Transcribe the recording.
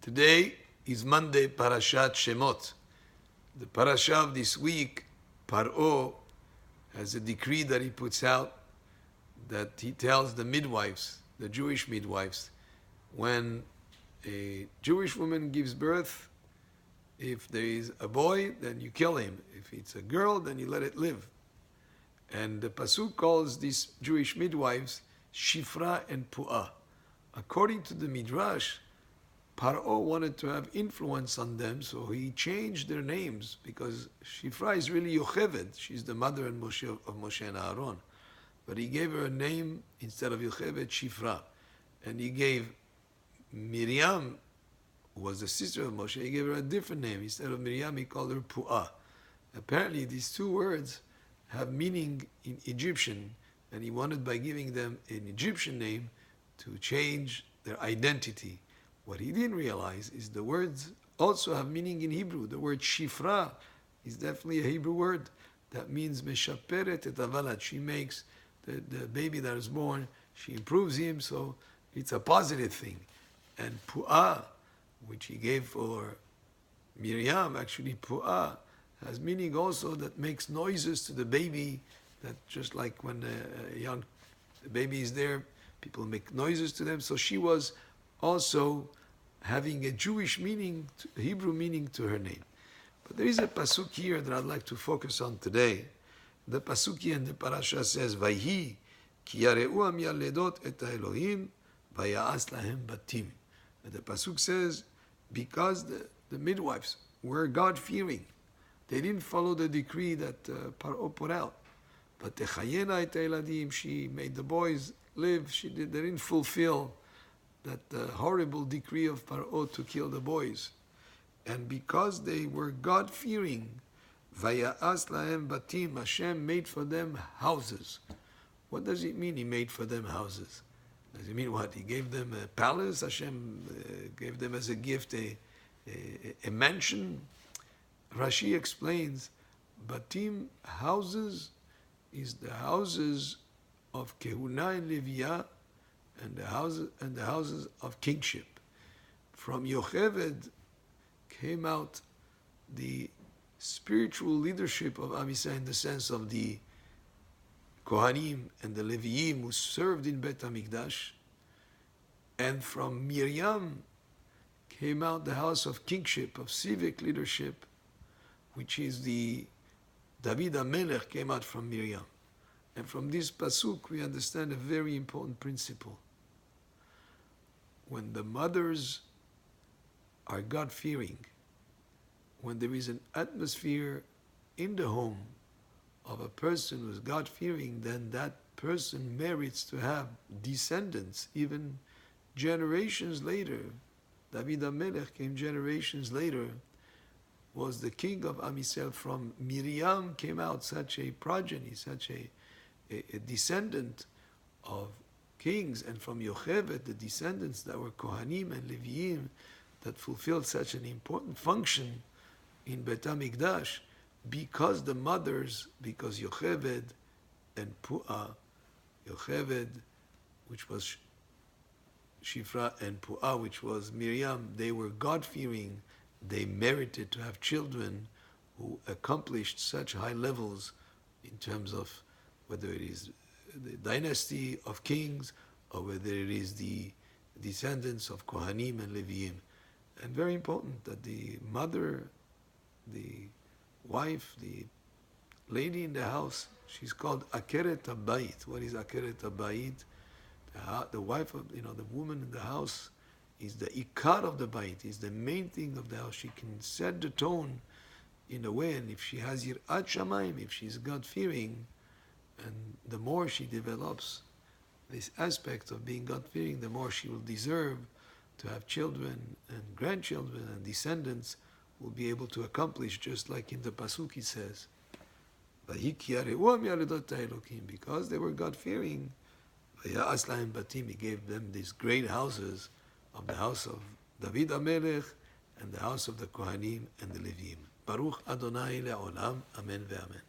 Today is Monday, Parashat Shemot. The parasha of this week, Paro, has a decree that he puts out that he tells the midwives, the Jewish midwives, when a Jewish woman gives birth, if there is a boy, then you kill him. If it's a girl, then you let it live. And the Pasuk calls these Jewish midwives Shifra and Puah. According to the Midrash, Paro wanted to have influence on them, so he changed their names, because Shifra is really Yocheved. She's the mother of Moshe and Aaron. But he gave her a name instead of Yocheved, Shifra. And he gave Miriam, who was the sister of Moshe, he gave her a different name. Instead of Miriam, he called her Puah. Apparently, these two words have meaning in Egyptian, and he wanted, by giving them an Egyptian name, to change their identity. What he didn't realize is the words also have meaning in Hebrew. The word Shifra is definitely a Hebrew word that means Meshaperet et Avalad. She makes the baby that is born, she improves him, so it's a positive thing. And Puah, which he gave for Miriam, actually Puah has meaning also that makes noises to the baby, that just like when a young baby is there, people make noises to them. So she was also having a Jewish meaning, a Hebrew meaning to her name. But there is a pasuk here that I'd like to focus on today. The pasuk here in the parasha says, "Vayhi ki yareu am yaledot et Elohim vayas lahem batim." And the pasuk says, because the midwives were God-fearing, they didn't follow the decree that Paro put out. But techayena et eladim, she made the boys live. They didn't fulfill that horrible decree of Paro to kill the boys. And because they were God-fearing, Vaya'as lahem batim, Hashem made for them houses. What does it mean he made for them houses? Does it mean what? He gave them a palace? Hashem gave them as a gift a mansion? Rashi explains, batim, houses, is the houses of Kehuna and Leviah, and the houses of kingship. From Yocheved came out the spiritual leadership of Am Yisrael, in the sense of the Kohanim and the Leviim who served in Bet HaMikdash. And from Miriam came out the house of kingship, of civic leadership, which is the David HaMelech came out from Miriam. And from this pasuk we understand a very important principle. When the mothers are God-fearing, when there is an atmosphere in the home of a person who is God-fearing, then that person merits to have descendants, even generations later. David HaMelech came generations later, was the king of Am Yisrael. From Miriam came out such a progeny, such a descendant of kings, and from Yocheved, the descendants that were Kohanim and Leviim, that fulfilled such an important function in Bet HaMikdash, because the mothers, because Yocheved and Puah, Yocheved, which was Shifra, and Puah, which was Miriam, they were God-fearing, they merited to have children who accomplished such high levels in terms of whether it is the dynasty of kings or whether it is the descendants of Kohanim and Leviim. And very important that the mother, the wife, the lady in the house, she's called Akeret HaBayit. What is Akeret HaBayit? The wife of, the woman in the house is the ikar of the bayit, is the main thing of the house. She can set the tone in a way, and if she has yirat shamayim, if she's God-fearing, and the more she develops this aspect of being God-fearing, the more she will deserve to have children and grandchildren and descendants will be able to accomplish, just like in the pasuk it says, because they were God-fearing, he gave them these great houses of the house of David HaMelech and the house of the Kohanim and the Leviim. Baruch Adonai le'olam, amen ve'amen.